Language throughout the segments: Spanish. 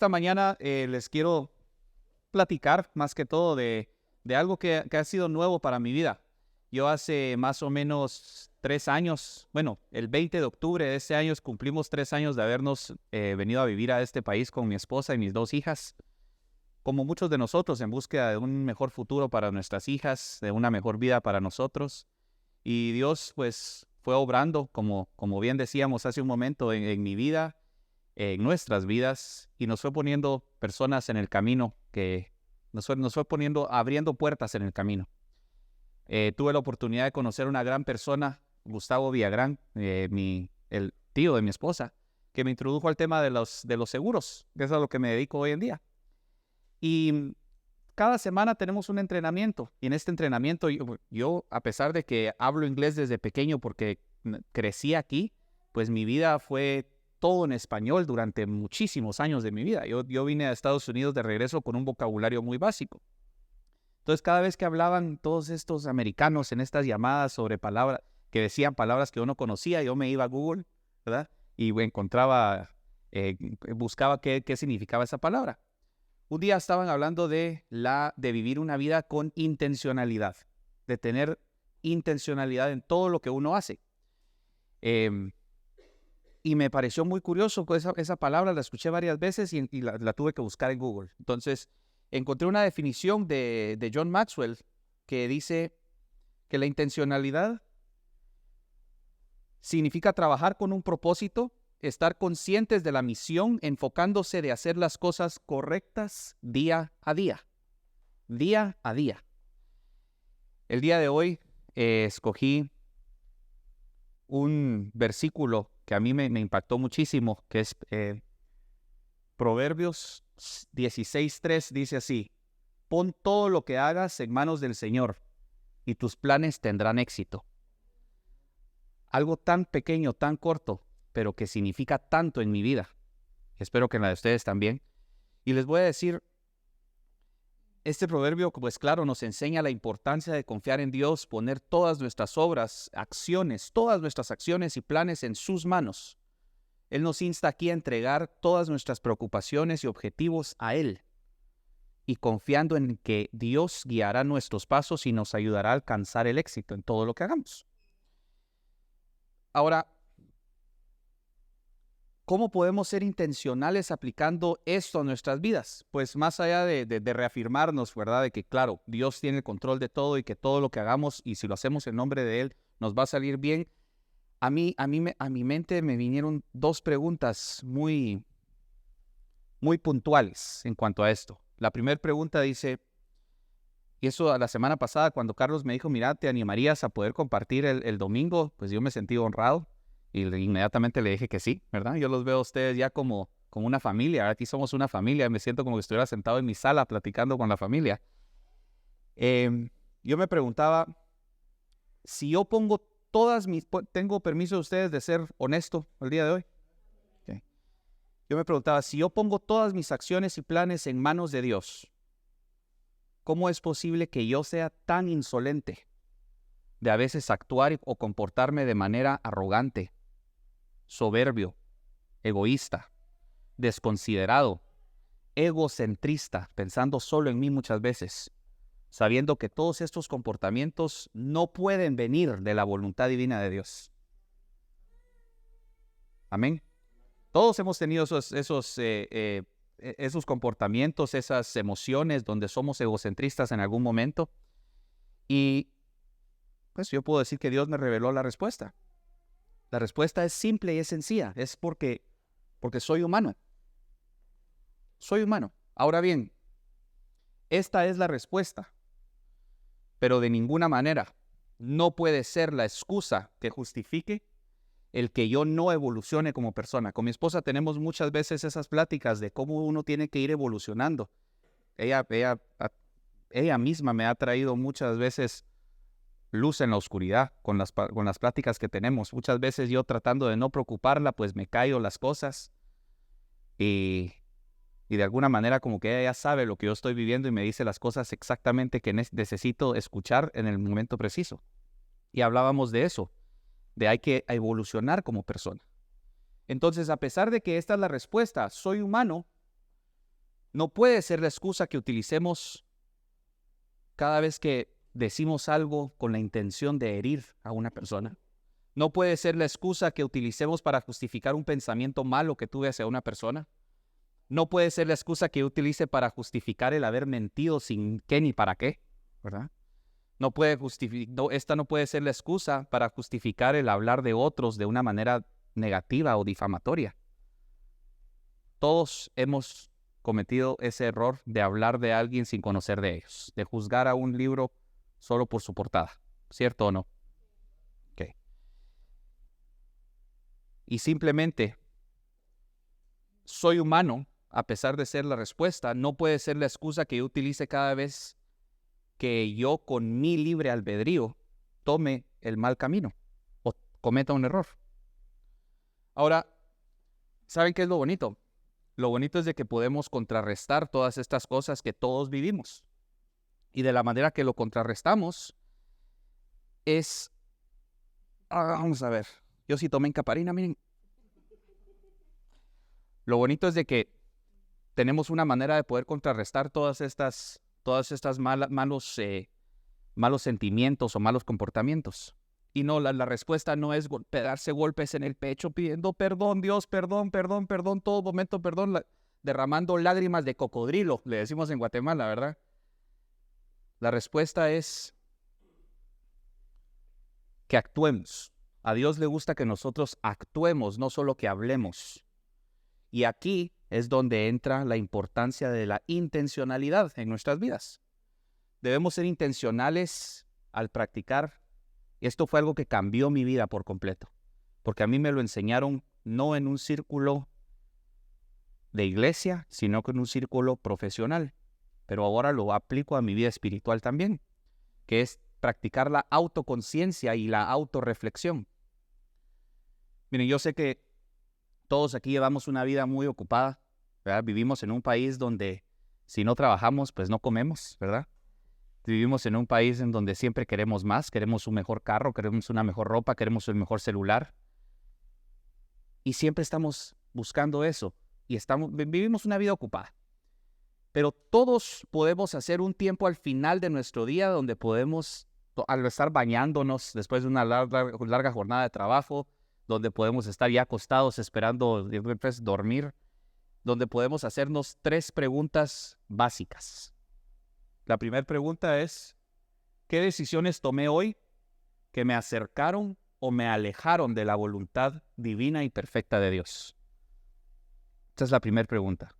Esta mañana les quiero platicar más que todo de algo que ha sido nuevo para mi vida. Yo hace más o menos 3 años, bueno, el 20 de octubre de este año cumplimos 3 años de habernos venido a vivir a este país con mi esposa y mis 2 hijas. Como muchos de nosotros, en búsqueda de un mejor futuro para nuestras hijas, de una mejor vida para nosotros. Y Dios, pues, fue obrando, como bien decíamos hace un momento, en mi vida, en nuestras vidas, y nos fue poniendo personas en el camino, que nos fue poniendo, abriendo puertas en el camino. Tuve la oportunidad de conocer una gran persona, Gustavo Villagrán, el tío de mi esposa, que me introdujo al tema de los seguros, que es a lo que me dedico hoy en día. Y cada semana tenemos un entrenamiento, y en este entrenamiento yo, a pesar de que hablo inglés desde pequeño porque crecí aquí, pues mi vida fue todo en español durante muchísimos años de mi vida. Yo vine a Estados Unidos de regreso con un vocabulario muy básico. Entonces, cada vez que hablaban todos estos americanos en estas llamadas sobre palabras, que decían palabras que yo no conocía, yo me iba a Google, ¿verdad? Y encontraba, buscaba qué significaba esa palabra. Un día estaban hablando de vivir una vida con intencionalidad, de tener intencionalidad en todo lo que uno hace. Y me pareció muy curioso, esa palabra la escuché varias veces y la tuve que buscar en Google. Entonces, encontré una definición de John Maxwell que dice que la intencionalidad significa trabajar con un propósito, estar conscientes de la misión, enfocándose de hacer las cosas correctas día a día. Día a día. El día de hoy escogí un versículo que a mí me impactó muchísimo, que es Proverbios 16:3, dice así: pon todo lo que hagas en manos del Señor y tus planes tendrán éxito. Algo tan pequeño, tan corto, pero que significa tanto en mi vida. Espero que en la de ustedes también. Y les voy a decir, este proverbio, pues claro, nos enseña la importancia de confiar en Dios, poner todas nuestras obras, acciones, todas nuestras acciones y planes en sus manos. Él nos insta aquí a entregar todas nuestras preocupaciones y objetivos a Él, y confiando en que Dios guiará nuestros pasos y nos ayudará a alcanzar el éxito en todo lo que hagamos. Ahora, ¿cómo podemos ser intencionales aplicando esto a nuestras vidas? Pues más allá de reafirmarnos, ¿verdad? De que, claro, Dios tiene el control de todo y que todo lo que hagamos, y si lo hacemos en nombre de Él, nos va a salir bien. A mi mente me vinieron dos preguntas muy puntuales en cuanto a esto. La primera pregunta dice, y eso la semana pasada cuando Carlos me dijo, mira, ¿te animarías a poder compartir el domingo? Pues yo me sentí honrado y inmediatamente le dije que sí, ¿verdad? Yo los veo a ustedes ya como una familia. Aquí somos una familia. Me siento como que estuviera sentado en mi sala platicando con la familia. Yo me preguntaba, si yo pongo tengo permiso de ustedes de ser honesto el día de hoy. Okay. Yo me preguntaba, si yo pongo todas mis acciones y planes en manos de Dios, ¿cómo es posible que yo sea tan insolente de a veces actuar o comportarme de manera arrogante, soberbio, egoísta, desconsiderado, egocentrista, pensando solo en mí muchas veces, sabiendo que todos estos comportamientos no pueden venir de la voluntad divina de Dios? Amén. Todos hemos tenido esos comportamientos, esas emociones donde somos egocentristas en algún momento. Y pues yo puedo decir que Dios me reveló la respuesta. La respuesta es simple y es sencilla. Es porque soy humano. Soy humano. Ahora bien, esta es la respuesta, pero de ninguna manera no puede ser la excusa que justifique el que yo no evolucione como persona. Con mi esposa tenemos muchas veces esas pláticas de cómo uno tiene que ir evolucionando. Ella misma me ha traído muchas veces luz en la oscuridad con las pláticas que tenemos. Muchas veces yo, tratando de no preocuparla, pues me callo las cosas y de alguna manera como que ella ya sabe lo que yo estoy viviendo y me dice las cosas exactamente que necesito escuchar en el momento preciso. Y hablábamos de eso, de hay que evolucionar como persona. Entonces, a pesar de que esta es la respuesta, soy humano, No puede ser la excusa que utilicemos cada vez que decimos algo con la intención de herir a una persona. No puede ser la excusa que utilicemos para justificar un pensamiento malo que tuve hacia una persona. No puede ser la excusa que utilice para justificar el haber mentido sin qué ni para qué, ¿verdad? Esta no puede ser la excusa para justificar el hablar de otros de una manera negativa o difamatoria. Todos hemos cometido ese error de hablar de alguien sin conocer de ellos, de juzgar a un libro solo por su portada, ¿cierto o no? Okay. Y simplemente, soy humano, a pesar de ser la respuesta, no puede ser la excusa que yo utilice cada vez que yo con mi libre albedrío tome el mal camino o cometa un error. Ahora, ¿saben qué es lo bonito? Lo bonito es de que podemos contrarrestar todas estas cosas que todos vivimos. Y de la manera que lo contrarrestamos es... vamos a ver. Yo sí tomé encaparina, miren. Lo bonito es de que tenemos una manera de poder contrarrestar todas estas malos sentimientos o malos comportamientos. Y no, la respuesta no es darse golpes en el pecho pidiendo perdón, Dios, perdón, perdón, perdón, todo momento perdón, derramando lágrimas de cocodrilo, le decimos en Guatemala, ¿verdad? La respuesta es que actuemos. A Dios le gusta que nosotros actuemos, no solo que hablemos. Y aquí es donde entra la importancia de la intencionalidad en nuestras vidas. Debemos ser intencionales al practicar. Esto fue algo que cambió mi vida por completo, porque a mí me lo enseñaron no en un círculo de iglesia, sino que en un círculo profesional. Pero ahora lo aplico a mi vida espiritual también, que es practicar la autoconciencia y la autorreflexión. Miren, yo sé que todos aquí llevamos una vida muy ocupada, ¿verdad? Vivimos en un país donde si no trabajamos, pues no comemos, ¿verdad? Vivimos en un país en donde siempre queremos más, queremos un mejor carro, queremos una mejor ropa, queremos el mejor celular. Y siempre estamos buscando eso y vivimos una vida ocupada. Pero todos podemos hacer un tiempo al final de nuestro día donde podemos, al estar bañándonos después de una larga jornada de trabajo, donde podemos estar ya acostados esperando dormir, donde podemos hacernos 3 preguntas básicas. La primera pregunta es, ¿qué decisiones tomé hoy que me acercaron o me alejaron de la voluntad divina y perfecta de Dios? Esa es la primera pregunta.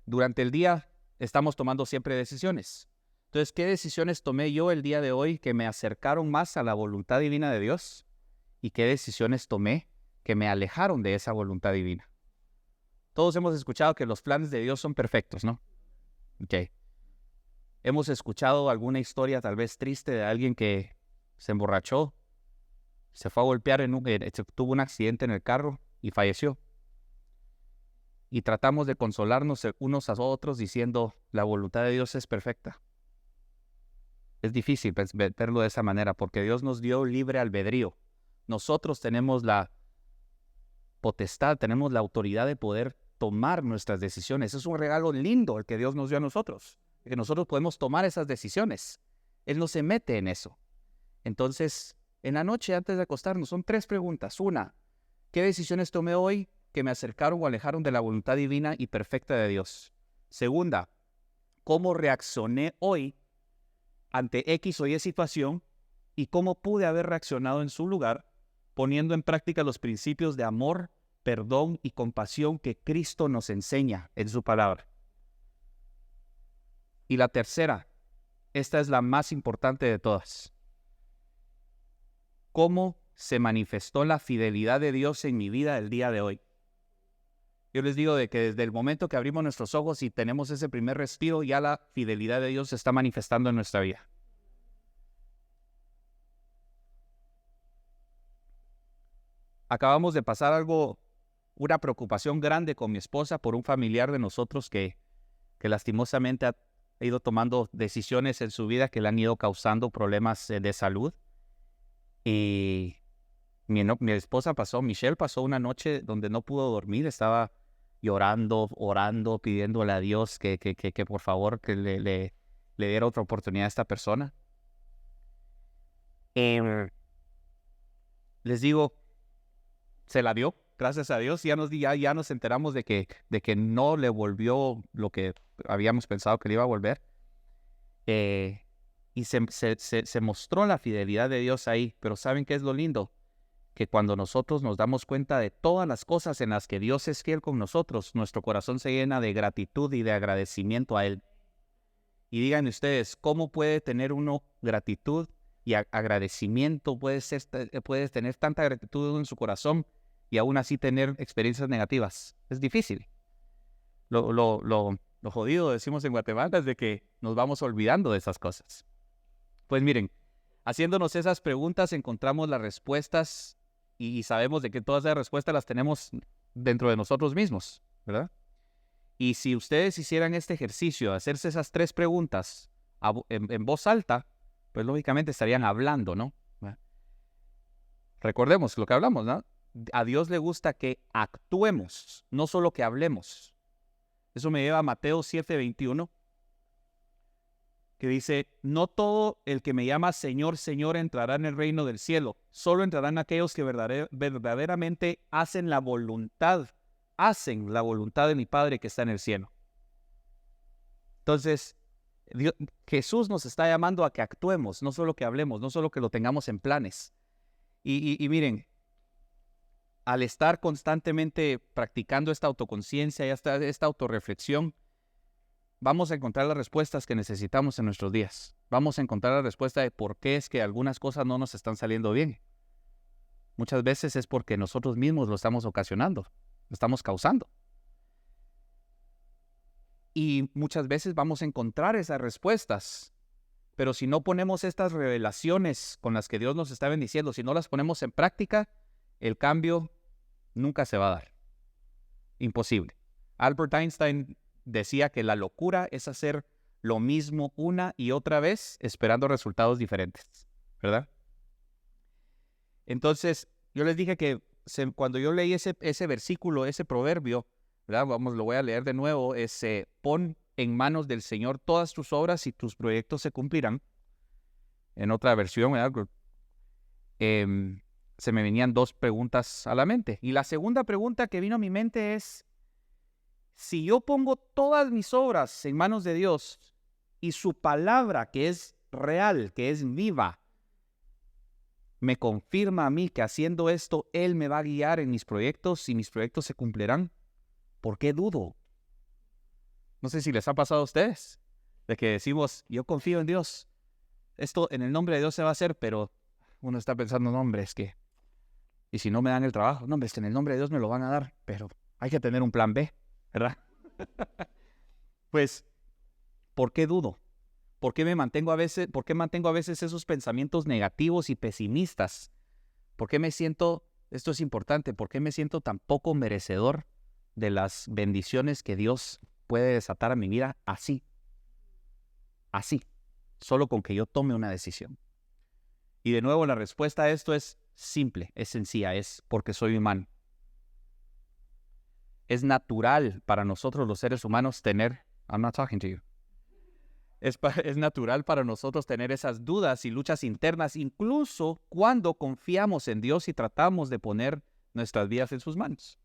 Durante el día estamos tomando siempre decisiones. Entonces, ¿qué decisiones tomé yo el día de hoy que me acercaron más a la voluntad divina de Dios? ¿Y qué decisiones tomé que me alejaron de esa voluntad divina? Todos hemos escuchado que los planes de Dios son perfectos, ¿no? Ok. Hemos escuchado alguna historia tal vez triste de alguien que se emborrachó, se fue a golpear, tuvo un accidente en el carro y falleció. Y tratamos de consolarnos unos a otros diciendo, la voluntad de Dios es perfecta. Es difícil verlo de esa manera porque Dios nos dio libre albedrío. Nosotros tenemos la potestad, tenemos la autoridad de poder tomar nuestras decisiones. Es un regalo lindo el que Dios nos dio a nosotros, que nosotros podemos tomar esas decisiones. Él no se mete en eso. Entonces, en la noche antes de acostarnos, son 3 preguntas. Una, ¿qué decisiones tomé hoy que me acercaron o alejaron de la voluntad divina y perfecta de Dios? Segunda, ¿cómo reaccioné hoy ante X o Y situación y cómo pude haber reaccionado en su lugar, poniendo en práctica los principios de amor, perdón y compasión que Cristo nos enseña en su palabra? Y la tercera, esta es la más importante de todas. ¿Cómo se manifestó la fidelidad de Dios en mi vida el día de hoy? Yo les digo de que desde el momento que abrimos nuestros ojos y tenemos ese primer respiro, ya la fidelidad de Dios se está manifestando en nuestra vida. Acabamos de pasar una preocupación grande con mi esposa por un familiar de nosotros que lastimosamente ha ido tomando decisiones en su vida que le han ido causando problemas de salud. Y mi esposa Michelle pasó una noche donde no pudo dormir, estaba y orando, pidiéndole a Dios que por favor que le diera otra oportunidad a esta persona. Les digo, se la dio, gracias a Dios. Ya nos enteramos de que no le volvió lo que habíamos pensado que le iba a volver. Y se mostró la fidelidad de Dios ahí. Pero ¿saben qué es lo lindo? Que cuando nosotros nos damos cuenta de todas las cosas en las que Dios es fiel con nosotros, nuestro corazón se llena de gratitud y de agradecimiento a Él. Y díganme ustedes, ¿cómo puede tener uno gratitud y agradecimiento? Puedes tener tanta gratitud en su corazón y aún así tener experiencias negativas. Es difícil. Lo jodido, decimos en Guatemala, es de que nos vamos olvidando de esas cosas. Pues miren, haciéndonos esas preguntas encontramos las respuestas y sabemos de que todas esas respuestas las tenemos dentro de nosotros mismos, ¿verdad? Y si ustedes hicieran este ejercicio de hacerse esas 3 preguntas en voz alta, pues lógicamente estarían hablando, ¿no? Recordemos lo que hablamos, ¿no? A Dios le gusta que actuemos, no solo que hablemos. Eso me lleva a Mateo 7:21, que dice, no todo el que me llama Señor, Señor entrará en el reino del cielo, solo entrarán aquellos que verdaderamente hacen la voluntad de mi Padre que está en el cielo. Entonces, Jesús nos está llamando a que actuemos, no solo que hablemos, no solo que lo tengamos en planes. Y miren, al estar constantemente practicando esta autoconciencia y esta autorreflexión, vamos a encontrar las respuestas que necesitamos en nuestros días. Vamos a encontrar la respuesta de por qué es que algunas cosas no nos están saliendo bien. Muchas veces es porque nosotros mismos lo estamos ocasionando, lo estamos causando. Y muchas veces vamos a encontrar esas respuestas. Pero si no ponemos estas revelaciones con las que Dios nos está bendiciendo, si no las ponemos en práctica, el cambio nunca se va a dar. Imposible. Albert Einstein decía que la locura es hacer lo mismo una y otra vez esperando resultados diferentes, ¿verdad? Entonces, yo les dije que cuando yo leí ese versículo, ese proverbio, ¿verdad? Lo voy a leer de nuevo, es pon en manos del Señor todas tus obras y tus proyectos se cumplirán. En otra versión, ¿verdad? Se me venían 2 preguntas a la mente. Y la segunda pregunta que vino a mi mente es, si yo pongo todas mis obras en manos de Dios y su palabra, que es real, que es viva, me confirma a mí que haciendo esto, Él me va a guiar en mis proyectos y mis proyectos se cumplirán, ¿por qué dudo? No sé si les ha pasado a ustedes, de que decimos, yo confío en Dios, esto en el nombre de Dios se va a hacer, pero uno está pensando, no hombre, es que, y si no me dan el trabajo, no hombre, es que en el nombre de Dios me lo van a dar, pero hay que tener un plan B, ¿verdad? Pues, ¿por qué dudo? ¿Por qué mantengo a veces esos pensamientos negativos y pesimistas? ¿Por qué me siento, esto es importante, por qué me siento tan poco merecedor de las bendiciones que Dios puede desatar a mi vida así? Así, solo con que yo tome una decisión. Y de nuevo, la respuesta a esto es simple, es sencilla, es porque soy humano. Es natural para nosotros los seres humanos tener, I'm not talking to you. Es natural para nosotros tener esas dudas y luchas internas, incluso cuando confiamos en Dios y tratamos de poner nuestras vidas en sus manos.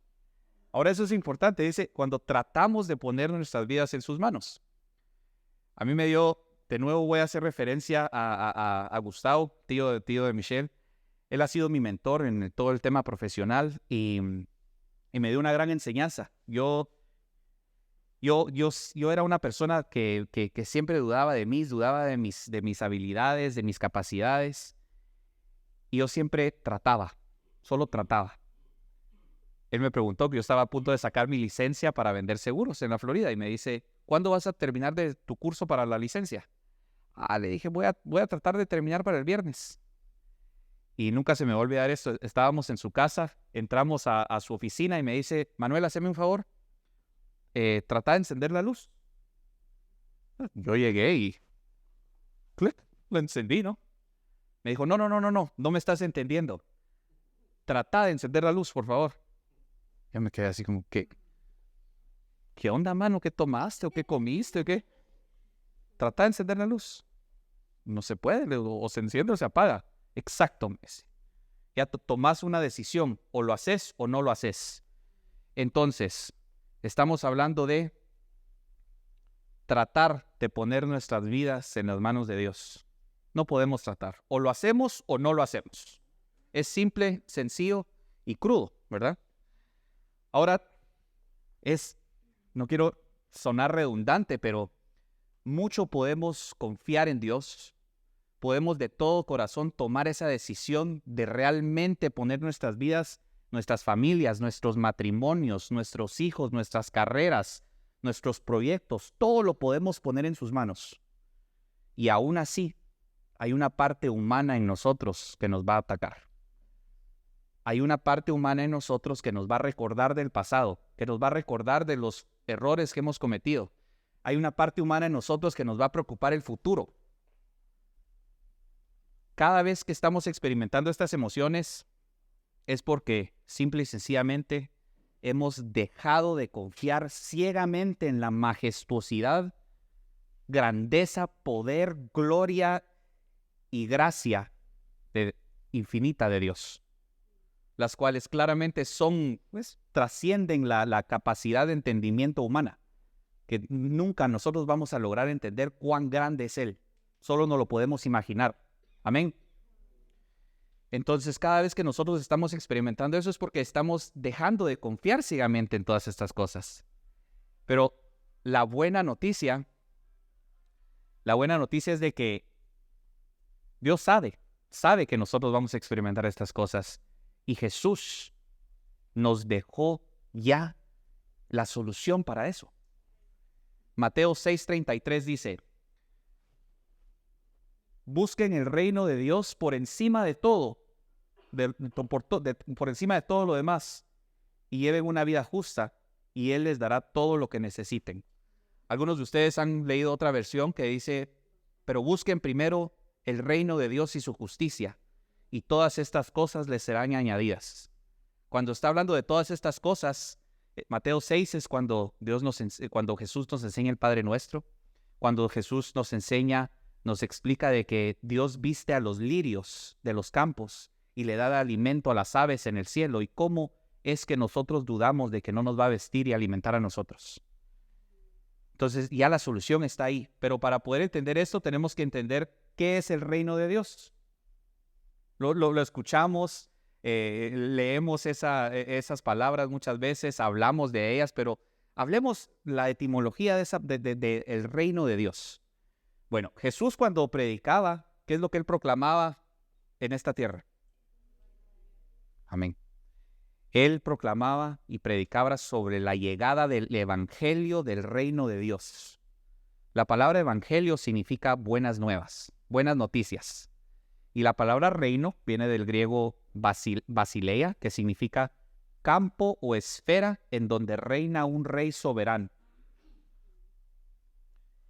Ahora eso es importante, dice, cuando tratamos de poner nuestras vidas en sus manos. A mí me dio, de nuevo voy a hacer referencia a Gustavo, tío de Michelle. Él ha sido mi mentor en todo el tema profesional y me dio una gran enseñanza. Yo era una persona que siempre dudaba de mí, dudaba de mis habilidades, de mis capacidades. Y yo siempre solo trataba. Él me preguntó que yo estaba a punto de sacar mi licencia para vender seguros en la Florida y me dice, ¿cuándo vas a terminar de tu curso para la licencia? Le dije, voy a tratar de terminar para el viernes. Y nunca se me va a olvidar esto. Estábamos en su casa, entramos a su oficina y me dice, Manuel, haceme un favor. Trata de encender la luz. Yo llegué y clic, lo encendí, ¿no? Me dijo, no me estás entendiendo. Trata de encender la luz, por favor. Yo me quedé así como, ¿qué ¿qué onda, mano? ¿Qué tomaste o qué comiste o qué? Trata de encender la luz. No se puede, o se enciende o se apaga. Exacto, Messi. Ya tomás una decisión, o lo haces o no lo haces. Entonces, estamos hablando de tratar de poner nuestras vidas en las manos de Dios. No podemos tratar. O lo hacemos o no lo hacemos. Es simple, sencillo y crudo, ¿verdad? Ahora, no quiero sonar redundante, pero mucho podemos confiar en Dios. Podemos de todo corazón tomar esa decisión de realmente poner nuestras vidas, nuestras familias, nuestros matrimonios, nuestros hijos, nuestras carreras, nuestros proyectos, todo lo podemos poner en sus manos. Y aún así, hay una parte humana en nosotros que nos va a atacar. Hay una parte humana en nosotros que nos va a recordar del pasado, que nos va a recordar de los errores que hemos cometido. Hay una parte humana en nosotros que nos va a preocupar el futuro. Cada vez que estamos experimentando estas emociones es porque simple y sencillamente hemos dejado de confiar ciegamente en la majestuosidad, grandeza, poder, gloria y gracia infinita de Dios, las cuales claramente trascienden la capacidad de entendimiento humana, que nunca nosotros vamos a lograr entender cuán grande es Él, solo nos lo podemos imaginar. Amén. Entonces, cada vez que nosotros estamos experimentando eso es porque estamos dejando de confiar ciegamente en todas estas cosas. Pero la buena noticia es de que Dios sabe que nosotros vamos a experimentar estas cosas. Y Jesús nos dejó ya la solución para eso. Mateo 6:33 dice: busquen el reino de Dios por encima de todo, por encima de todo lo demás, y lleven una vida justa, y Él les dará todo lo que necesiten. Algunos de ustedes han leído otra versión que dice: pero busquen primero el reino de Dios y su justicia, y todas estas cosas les serán añadidas. Cuando está hablando de todas estas cosas, Mateo 6 es cuando Jesús nos enseña el Padre Nuestro, cuando Jesús nos explica de que Dios viste a los lirios de los campos y le da alimento a las aves en el cielo, y cómo es que nosotros dudamos de que no nos va a vestir y alimentar a nosotros. Entonces ya la solución está ahí, pero para poder entender esto tenemos que entender qué es el reino de Dios. Lo escuchamos, leemos esas palabras muchas veces, hablamos de ellas, pero hablemos la etimología del reino de Dios. Bueno, Jesús cuando predicaba, ¿qué es lo que Él proclamaba en esta tierra? Amén. Él proclamaba y predicaba sobre la llegada del evangelio del reino de Dios. La palabra evangelio significa buenas nuevas, buenas noticias. Y la palabra reino viene del griego basileia, que significa campo o esfera en donde reina un rey soberano.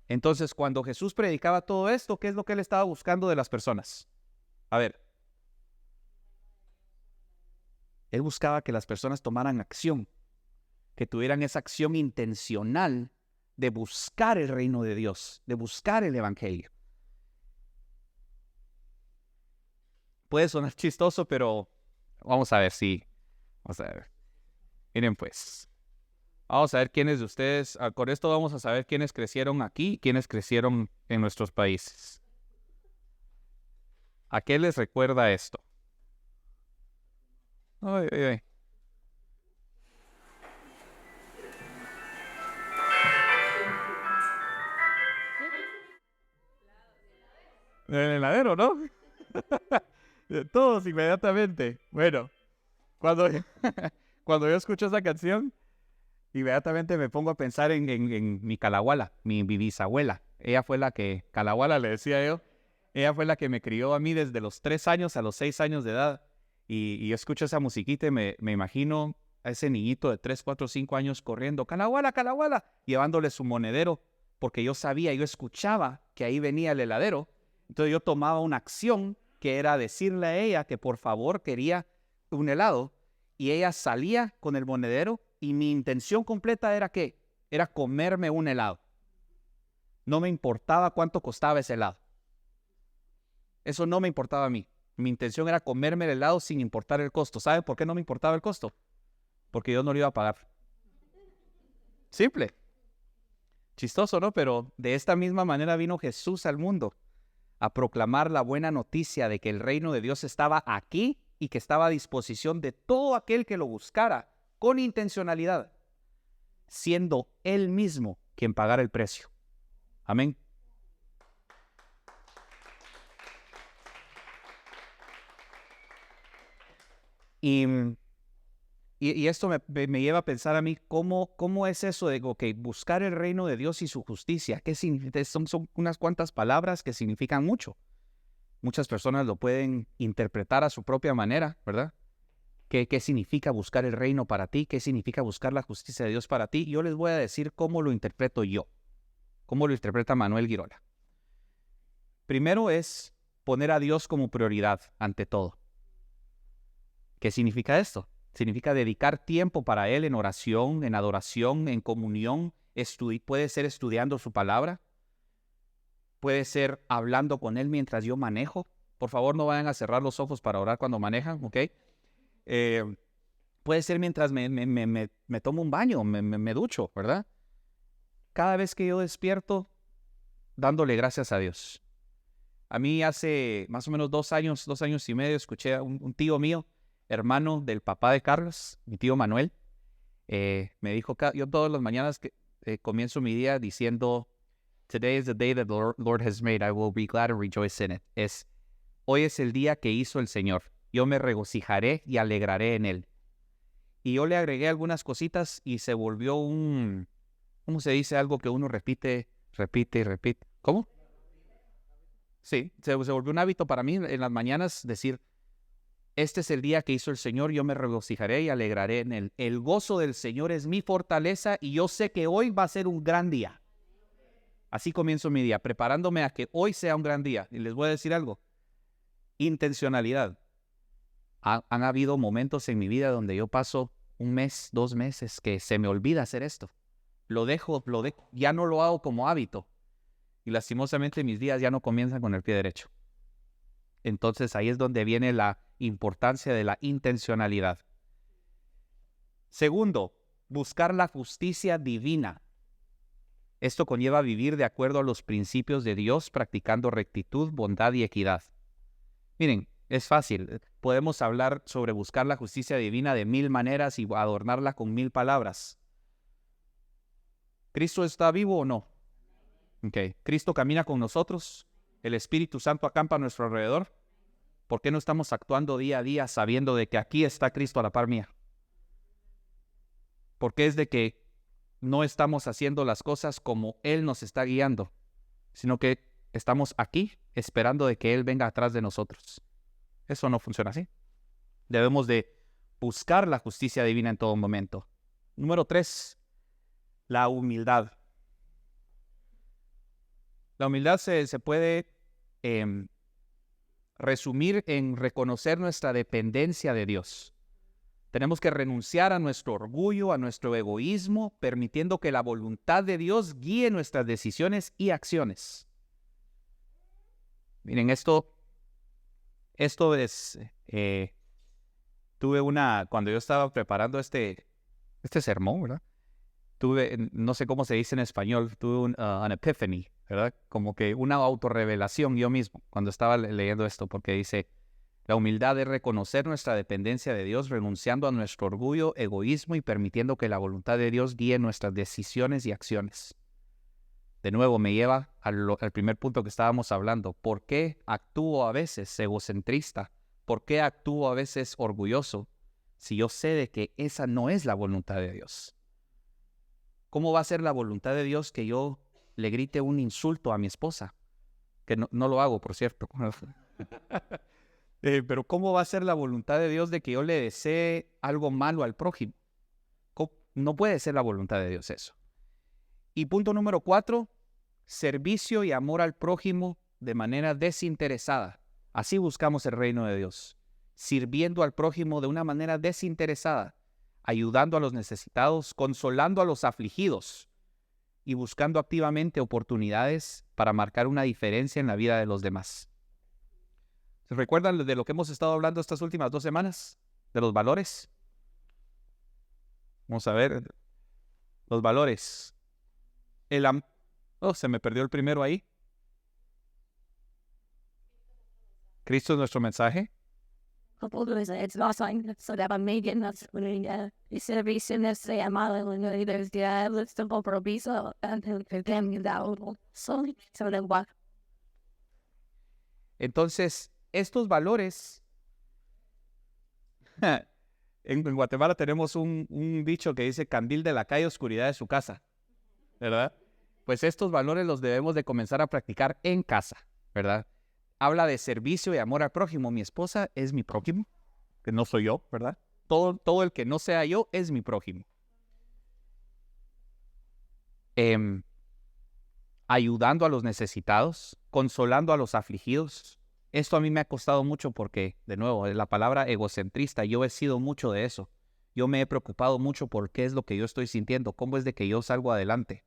Entonces, cuando Jesús predicaba todo esto, ¿qué es lo que Él estaba buscando de las personas? A ver. Él buscaba que las personas tomaran acción, que tuvieran esa acción intencional de buscar el reino de Dios, de buscar el evangelio. Puede sonar chistoso, pero vamos a ver. Miren pues. Vamos a ver quiénes de ustedes, con esto vamos a saber quiénes crecieron aquí y quiénes crecieron en nuestros países. ¿A qué les recuerda esto? Ay, ay, ay. El heladero, ¿no? Todos inmediatamente. Bueno, cuando yo escucho esa canción, inmediatamente me pongo a pensar en mi calahuala, mi bisabuela. Ella fue la que, calahuala le decía yo, ella fue la que me crió a mí desde los 3 años a los 6 años de edad. Y yo escucho esa musiquita y me imagino a ese niñito de 3, 4, 5 años corriendo, calahuala, calahuala, llevándole su monedero, porque yo escuchaba que ahí venía el heladero. Entonces yo tomaba una acción que era decirle a ella que por favor quería un helado, y ella salía con el monedero y mi intención completa era ¿qué? era comerme un helado. No me importaba cuánto costaba ese helado. Eso no me importaba a mí. Mi intención era comerme el helado sin importar el costo. ¿Sabe por qué no me importaba el costo? Porque yo no lo iba a pagar. Simple. Chistoso, ¿no? Pero de esta misma manera vino Jesús al mundo a proclamar la buena noticia de que el reino de Dios estaba aquí y que estaba a disposición de todo aquel que lo buscara con intencionalidad, siendo Él mismo quien pagara el precio. Amén. Y esto me lleva a pensar a mí, ¿cómo es eso de buscar el reino de Dios y su justicia? ¿Qué significa? Son unas cuantas palabras que significan mucho. Muchas personas lo pueden interpretar a su propia manera, ¿verdad? ¿Qué significa buscar el reino para ti? ¿Qué significa buscar la justicia de Dios para ti? Yo les voy a decir cómo lo interpreto yo, cómo lo interpreta Manuel Girola. Primero es poner a Dios como prioridad ante todo. ¿Qué significa esto? Significa dedicar tiempo para Él en oración, en adoración, en comunión. Puede ser estudiando su palabra. Puede ser hablando con Él mientras yo manejo. Por favor, no vayan a cerrar los ojos para orar cuando manejan, ¿ok? Puede ser mientras me tomo un baño, me ducho, ¿verdad? Cada vez que yo despierto, dándole gracias a Dios. A mí hace más o menos 2 años y medio, escuché a un tío mío, hermano del papá de Carlos, mi tío Manuel, me dijo, yo todas las mañanas comienzo mi día diciendo, "Today is the day that the Lord has made, I will be glad and rejoice in it." Hoy es el día que hizo el Señor, yo me regocijaré y alegraré en él. Y yo le agregué algunas cositas y se volvió ¿cómo se dice? Algo que uno repite. ¿Cómo? Sí, se volvió un hábito para mí en las mañanas decir, este es el día que hizo el Señor, yo me regocijaré y alegraré en él. El gozo del Señor es mi fortaleza y yo sé que hoy va a ser un gran día. Así comienzo mi día, preparándome a que hoy sea un gran día. Y les voy a decir algo, intencionalidad. Han habido momentos en mi vida donde yo paso 1 mes, 2 meses que se me olvida hacer esto. Lo dejo, ya no lo hago como hábito. Y lastimosamente mis días ya no comienzan con el pie derecho. Entonces ahí es donde viene la importancia de la intencionalidad. Segundo, buscar la justicia divina. Esto conlleva vivir de acuerdo a los principios de Dios, practicando rectitud, bondad y equidad. Miren, es fácil. Podemos hablar sobre buscar la justicia divina de 1000 maneras y adornarla con 1000 palabras. ¿Cristo está vivo o no? Okay. ¿Cristo camina con nosotros? ¿El Espíritu Santo acampa a nuestro alrededor? ¿Por qué no estamos actuando día a día sabiendo de que aquí está Cristo a la par mía? ¿Por qué es de que no estamos haciendo las cosas como Él nos está guiando, sino que estamos aquí esperando de que Él venga atrás de nosotros? Eso no funciona así. Debemos de buscar la justicia divina en todo momento. Número 3, la humildad. La humildad se puede resumir en reconocer nuestra dependencia de Dios. Tenemos que renunciar a nuestro orgullo, a nuestro egoísmo, permitiendo que la voluntad de Dios guíe nuestras decisiones y acciones. Miren, esto es, cuando yo estaba preparando este sermón, ¿verdad? No sé cómo se dice en español, tuve an epiphany, ¿verdad? Como que una autorrevelación yo mismo cuando estaba leyendo esto, porque dice, la humildad es reconocer nuestra dependencia de Dios, renunciando a nuestro orgullo, egoísmo y permitiendo que la voluntad de Dios guíe nuestras decisiones y acciones. De nuevo, me lleva al primer punto que estábamos hablando. ¿Por qué actúo a veces egocentrista? ¿Por qué actúo a veces orgulloso si yo sé de que esa no es la voluntad de Dios? ¿Cómo va a ser la voluntad de Dios que yo le grite un insulto a mi esposa? Que no lo hago, por cierto. Pero ¿cómo va a ser la voluntad de Dios de que yo le desee algo malo al prójimo? No puede ser la voluntad de Dios eso. Y punto número 4, servicio y amor al prójimo de manera desinteresada. Así buscamos el reino de Dios, sirviendo al prójimo de una manera desinteresada, ayudando a los necesitados, consolando a los afligidos, y buscando activamente oportunidades para marcar una diferencia en la vida de los demás. ¿Se recuerdan de lo que hemos estado hablando estas últimas 2 semanas? De los valores. Vamos a ver. Los valores. Se me perdió el primero ahí. Cristo es nuestro mensaje. Entonces, estos valores, en Guatemala tenemos un dicho que dice candil de la calle, oscuridad de su casa, ¿verdad? Pues estos valores los debemos de comenzar a practicar en casa, ¿verdad? Habla de servicio y amor al prójimo. Mi esposa es mi prójimo, que no soy yo, ¿verdad? Todo el que no sea yo es mi prójimo. Ayudando a los necesitados, consolando a los afligidos. Esto a mí me ha costado mucho porque, de nuevo, la palabra egocentrista, yo he sido mucho de eso. Yo me he preocupado mucho por qué es lo que yo estoy sintiendo, cómo es de que yo salgo adelante.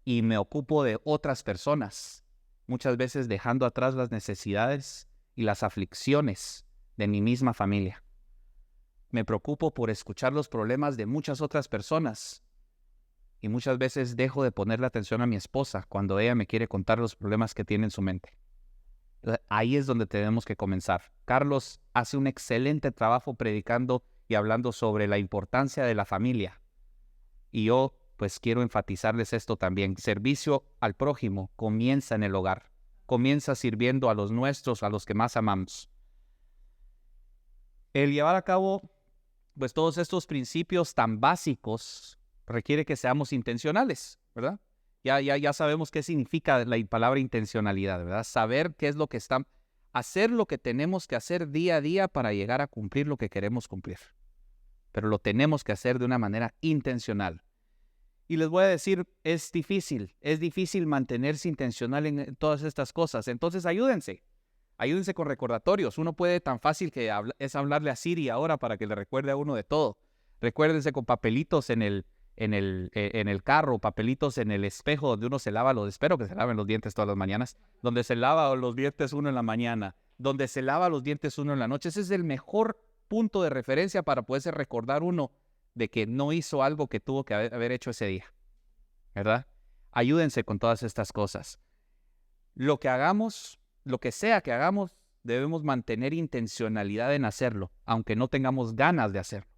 Y me ocupo de otras personas, muchas veces dejando atrás las necesidades y las aflicciones de mi misma familia. Me preocupo por escuchar los problemas de muchas otras personas y muchas veces dejo de ponerle atención a mi esposa cuando ella me quiere contar los problemas que tiene en su mente. Ahí es donde tenemos que comenzar. Carlos hace un excelente trabajo predicando y hablando sobre la importancia de la familia. Y yo pues quiero enfatizarles esto también. Servicio al prójimo comienza en el hogar. Comienza sirviendo a los nuestros, a los que más amamos. El llevar a cabo pues todos estos principios tan básicos requiere que seamos intencionales, ¿verdad? Ya sabemos qué significa la palabra intencionalidad, ¿verdad? Saber qué es lo que hacer lo que tenemos que hacer día a día para llegar a cumplir lo que queremos cumplir. Pero lo tenemos que hacer de una manera intencional. Y les voy a decir, es difícil mantenerse intencional en todas estas cosas. Entonces ayúdense con recordatorios. Uno puede tan fácil que es hablarle a Siri ahora para que le recuerde a uno de todo. Recuérdense con papelitos en el carro, papelitos en el espejo donde uno se lava espero que se laven los dientes todas las mañanas, donde se lava los dientes uno en la mañana, donde se lava los dientes uno en la noche. Ese es el mejor punto de referencia para poderse recordar uno de que no hizo algo que tuvo que haber hecho ese día, ¿verdad? Ayúdense con todas estas cosas. Lo que sea que hagamos, debemos mantener intencionalidad en hacerlo, aunque no tengamos ganas de hacerlo.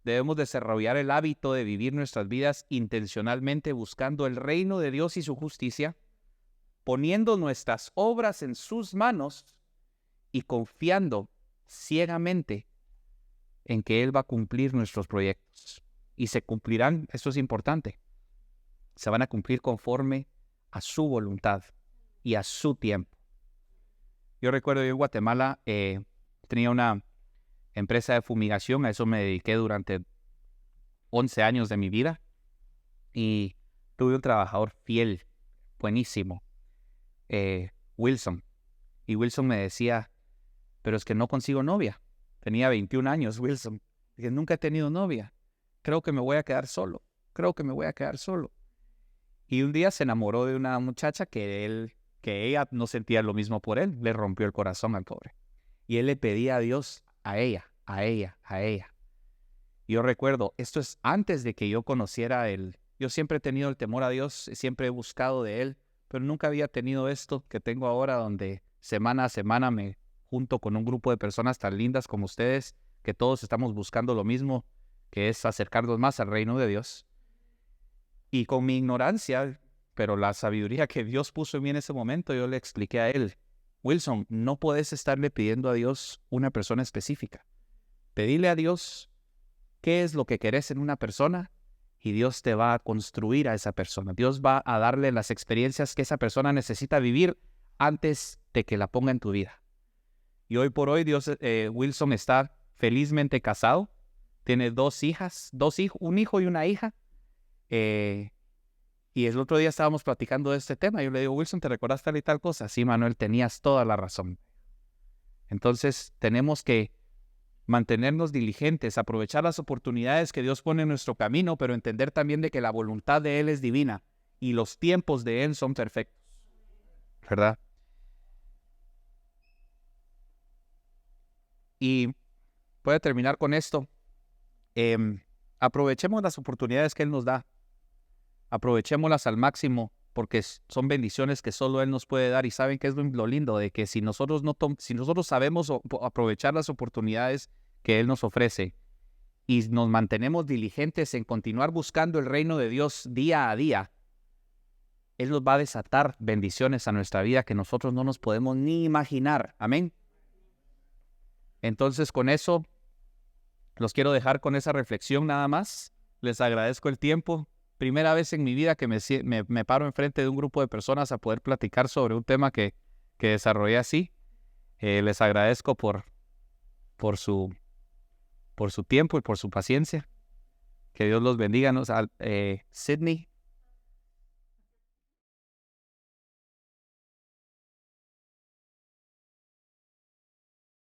Debemos desarrollar el hábito de vivir nuestras vidas intencionalmente buscando el reino de Dios y su justicia, poniendo nuestras obras en sus manos y confiando ciegamente en que Él va a cumplir nuestros proyectos. Y se cumplirán, esto es importante, se van a cumplir conforme a su voluntad y a su tiempo. Yo recuerdo yo en Guatemala tenía una empresa de fumigación, a eso me dediqué durante 11 años de mi vida y tuve un trabajador fiel, buenísimo, Wilson. Y Wilson me decía, pero es que no consigo novia. Tenía 21 años, Wilson. Dije, nunca he tenido novia. Creo que me voy a quedar solo. Y un día se enamoró de una muchacha que ella no sentía lo mismo por él. Le rompió el corazón al pobre. Y él le pedía a Dios a ella. Yo recuerdo, esto es antes de que yo conociera él. Yo siempre he tenido el temor a Dios, siempre he buscado de Él, pero nunca había tenido esto que tengo ahora, donde semana a semana me junto con un grupo de personas tan lindas como ustedes, que todos estamos buscando lo mismo, que es acercarnos más al reino de Dios. Y con mi ignorancia, pero la sabiduría que Dios puso en mí en ese momento, yo le expliqué a él, Wilson, no puedes estarle pidiendo a Dios una persona específica. Pedile a Dios qué es lo que querés en una persona y Dios te va a construir a esa persona. Dios va a darle las experiencias que esa persona necesita vivir antes de que la ponga en tu vida. Y hoy por hoy Wilson está felizmente casado, tiene un hijo y una hija. Y el otro día estábamos platicando de este tema. Yo le digo, Wilson, ¿te recuerdas tal y tal cosa? Sí, Manuel, tenías toda la razón. Entonces tenemos que mantenernos diligentes, aprovechar las oportunidades que Dios pone en nuestro camino, pero entender también de que la voluntad de Él es divina y los tiempos de Él son perfectos, ¿verdad? Y voy a terminar con esto. Aprovechemos las oportunidades que Él nos da. Aprovechémoslas al máximo, porque son bendiciones que solo Él nos puede dar. Y saben que es lo lindo de que si nosotros sabemos aprovechar las oportunidades que Él nos ofrece y nos mantenemos diligentes en continuar buscando el reino de Dios día a día, Él nos va a desatar bendiciones a nuestra vida que nosotros no nos podemos ni imaginar. Amén. Entonces, con eso, los quiero dejar con esa reflexión nada más. Les agradezco el tiempo. Primera vez en mi vida que me paro enfrente de un grupo de personas a poder platicar sobre un tema que desarrollé así. Les agradezco por su tiempo y por su paciencia. Que Dios los bendiga. Sydney,